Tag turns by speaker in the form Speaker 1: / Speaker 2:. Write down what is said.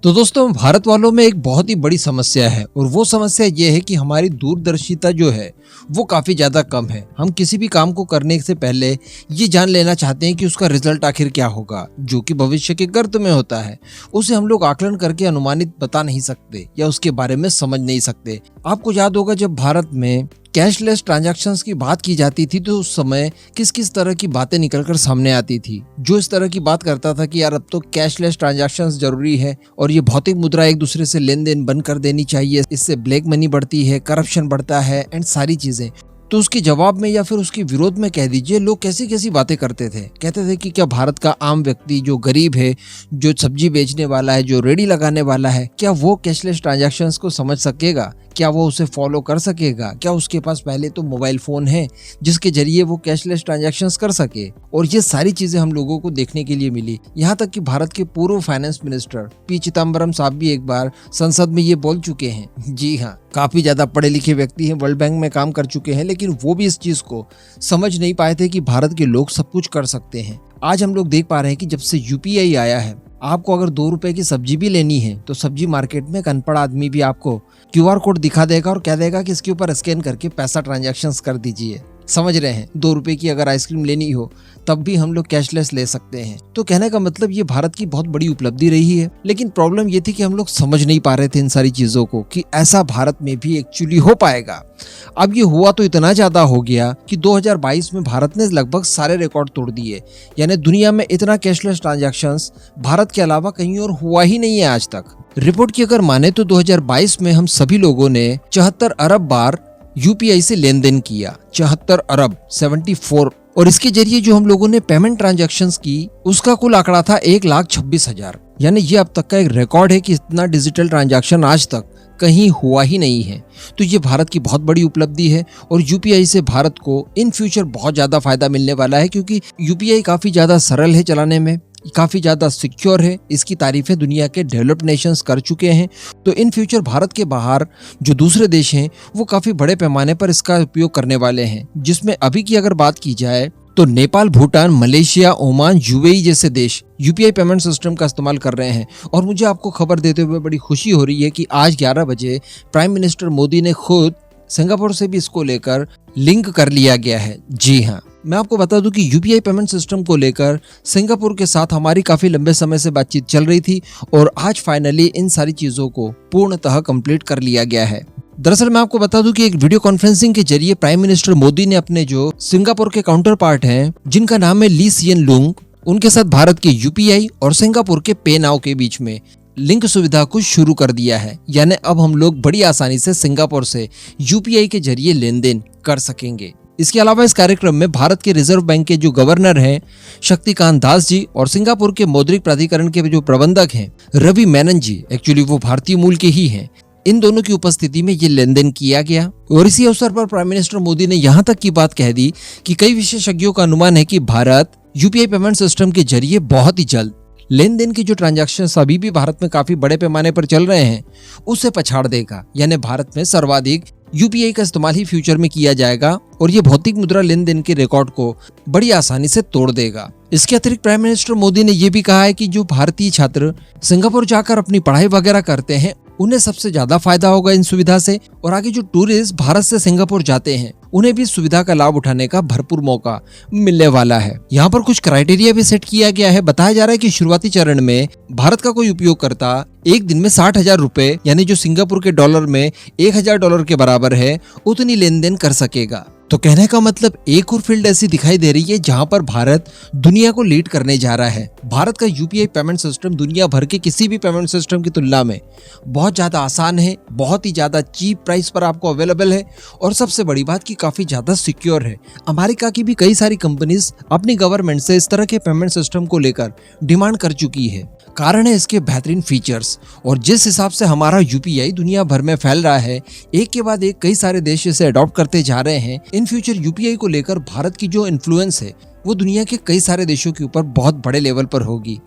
Speaker 1: तो दोस्तों भारत वालों में एक बहुत ही बड़ी समस्या है और वो समस्या ये है कि हमारी दूरदर्शिता जो है वो काफ़ी ज़्यादा कम है। हम किसी भी काम को करने से पहले ये जान लेना चाहते हैं कि उसका रिजल्ट आखिर क्या होगा, जो कि भविष्य के गर्त में होता है। उसे हम लोग आकलन करके अनुमानित बता नहीं सकते या उसके बारे में समझ नहीं सकते। आपको याद होगा जब भारत में कैशलेस ट्रांजैक्शंस की बात की जाती थी तो उस समय किस किस तरह की बातें निकलकर सामने आती थी। जो इस तरह की बात करता था कि यार अब तो कैशलेस ट्रांजैक्शंस जरूरी है और ये भौतिक मुद्रा एक दूसरे से लेन देन बंद कर देनी चाहिए, इससे ब्लैक मनी बढ़ती है, करप्शन बढ़ता है एंड सारी चीजें। तो उसके जवाब में या फिर उसके विरोध में कह दीजिए लोग कैसी कैसी बातें करते थे। कहते थे कि क्या भारत का आम व्यक्ति जो गरीब है, जो सब्जी बेचने वाला है, जो रेडी लगाने वाला है, क्या वो कैशलेस ट्रांजैक्शंस को समझ सकेगा? क्या वो उसे फॉलो कर सकेगा? क्या उसके पास पहले तो मोबाइल फोन है जिसके जरिए वो कैशलेस ट्रांजैक्शंस कर सके? और ये सारी चीजें हम लोगों को देखने के लिए मिली। यहाँ तक कि भारत के पूर्व फाइनेंस मिनिस्टर पी चिदम्बरम साहब भी एक बार संसद में ये बोल चुके हैं। जी हाँ, काफी ज्यादा पढ़े लिखे व्यक्ति हैं, वर्ल्ड बैंक में काम कर चुके हैं, लेकिन वो भी इस चीज को समझ नहीं पाए थे कि भारत के लोग सब कुछ कर सकते हैं। आज हम लोग देख पा रहे हैं कि जब से यूपीआई आया है, आपको अगर 2 रुपए की सब्जी भी लेनी है तो सब्जी मार्केट में एक अनपढ़ आदमी भी आपको क्यूआर कोड दिखा देगा और कह देगा कि इसके ऊपर स्कैन करके पैसा ट्रांजैक्शंस कर दीजिए। समझ रहे हैं, 2 रुपए की अगर आइसक्रीम लेनी हो तब भी हम लोग कैशलेस ले सकते हैं। तो कहने का मतलब ये भारत की बहुत बड़ी उपलब्धि रही है, लेकिन प्रॉब्लम ये थी कि हम लोग समझ नहीं पा रहे थे इन सारी चीजों को कि ऐसा भारत में भी एक्चुअली हो पाएगा। अब ये हुआ तो इतना ज्यादा हो गया कि 2022 में भारत ने लगभग सारे रिकॉर्ड तोड़ दिए। यानी दुनिया में इतना कैशलेस ट्रांजैक्शंस भारत के अलावा कहीं और हुआ ही नहीं है आज तक। रिपोर्ट की अगर माने तो 2022 में हम सभी लोगों ने 74 अरब बार यूपीआई से लेन देन किया। 74 अरब 74, और इसके जरिए जो हम लोगों ने पेमेंट ट्रांजैक्शंस की उसका कुल आंकड़ा था 1,26,000। यानी ये अब तक का एक रिकॉर्ड है कि इतना डिजिटल ट्रांजैक्शन आज तक कहीं हुआ ही नहीं है। तो ये भारत की बहुत बड़ी उपलब्धि है और यूपीआई से भारत को इन फ्यूचर बहुत ज्यादा फायदा मिलने वाला है, क्योंकि यूपीआई काफी ज्यादा सरल है चलाने में, काफी ज्यादा सिक्योर है। इसकी तारीफें दुनिया के डेवलप्ड नेशंस कर चुके हैं। तो इन फ्यूचर भारत के बाहर जो दूसरे देश हैं वो काफी बड़े पैमाने पर इसका उपयोग करने वाले हैं, जिसमें अभी की अगर बात की जाए तो Nepal, Bhutan, Malaysia, Oman, UAE जैसे देश यूपीआई पेमेंट सिस्टम का इस्तेमाल कर रहे हैं। और मुझे आपको खबर देते हुए बड़ी खुशी हो रही है कि आज 11 बजे प्राइम मिनिस्टर मोदी ने खुद सिंगापुर से भी इसको लेकर लिंक कर लिया गया है। जी हाँ, मैं आपको बता दूं कि यूपीआई पेमेंट सिस्टम को लेकर सिंगापुर के साथ हमारी काफी लंबे समय से बातचीत चल रही थी और आज फाइनली इन सारी चीजों को पूर्णतः कंप्लीट कर लिया गया है। दरअसल मैं आपको बता दूं कि एक वीडियो कॉन्फ्रेंसिंग के जरिए प्राइम मिनिस्टर मोदी ने अपने जो सिंगापुर के काउंटर पार्ट हैं, जिनका नाम है ली सिएन लुंग, उनके साथ भारत के यूपीआई और सिंगापुर के पे नाउ के बीच में लिंक सुविधा को शुरू कर दिया है। यानी अब हम लोग बड़ी आसानी से सिंगापुर से यूपीआई के जरिए लेन देन कर सकेंगे। इसके अलावा इस कार्यक्रम में भारत के रिजर्व बैंक के जो गवर्नर हैं शक्तिकांत दास जी और सिंगापुर के मौद्रिक प्राधिकरण के जो प्रबंधक हैं रवि मेनन जी, एक्चुअली वो भारतीय मूल के ही हैं, इन दोनों की उपस्थिति में ये लेन देन किया गया। और इसी अवसर पर प्राइम मिनिस्टर मोदी ने यहाँ तक की बात कह दी कि कई विशेषज्ञों का अनुमान है कि भारत यूपीआई पेमेंट सिस्टम के जरिए बहुत ही जल्द लेन देन की जो ट्रांजैक्शन अभी भी भारत में काफी बड़े पैमाने पर चल रहे हैं उसे पछाड़ देगा। यानी भारत में सर्वाधिक यूपीआई का इस्तेमाल ही फ्यूचर में किया जाएगा और ये भौतिक मुद्रा लेन देन के रिकॉर्ड को बड़ी आसानी से तोड़ देगा। इसके अतिरिक्त प्राइम मिनिस्टर मोदी ने यह भी कहा है कि जो भारतीय छात्र सिंगापुर जाकर अपनी पढ़ाई वगैरह करते हैं उन्हें सबसे ज्यादा फायदा होगा इन सुविधा से, और आगे जो टूरिस्ट भारत से सिंगापुर जाते हैं उन्हें भी सुविधा का लाभ उठाने का भरपूर मौका मिलने वाला है। यहाँ पर कुछ क्राइटेरिया भी सेट किया गया है। बताया जा रहा है कि शुरुआती चरण में भारत का कोई उपयोगकर्ता एक दिन में 60,000 रुपए, यानी जो सिंगापुर के डॉलर में $1,000 के बराबर है, उतनी लेन देन कर सकेगा। तो कहने का मतलब एक और फील्ड ऐसी दिखाई दे रही है जहां पर भारत दुनिया को लीड करने जा रहा है। भारत का यूपीआई पेमेंट सिस्टम दुनिया भर के किसी भी पेमेंट सिस्टम की तुलना में बहुत ज्यादा आसान है, बहुत ही ज्यादा चीप प्राइस पर आपको अवेलेबल है और सबसे बड़ी बात कि काफी ज्यादा सिक्योर है। अमेरिका की भी कई सारी कंपनीज अपनी गवर्नमेंट से इस तरह के पेमेंट सिस्टम को लेकर डिमांड कर चुकी है। कारण है इसके बेहतरीन फीचर्स, और जिस हिसाब से हमारा यूपीआई दुनिया भर में फैल रहा है, एक के बाद एक कई सारे देश इसे अडॉप्ट करते जा रहे हैं। इन फ्यूचर यूपीआई को लेकर भारत की जो इन्फ्लुएंस है वो दुनिया के कई सारे देशों के ऊपर बहुत बड़े लेवल पर होगी।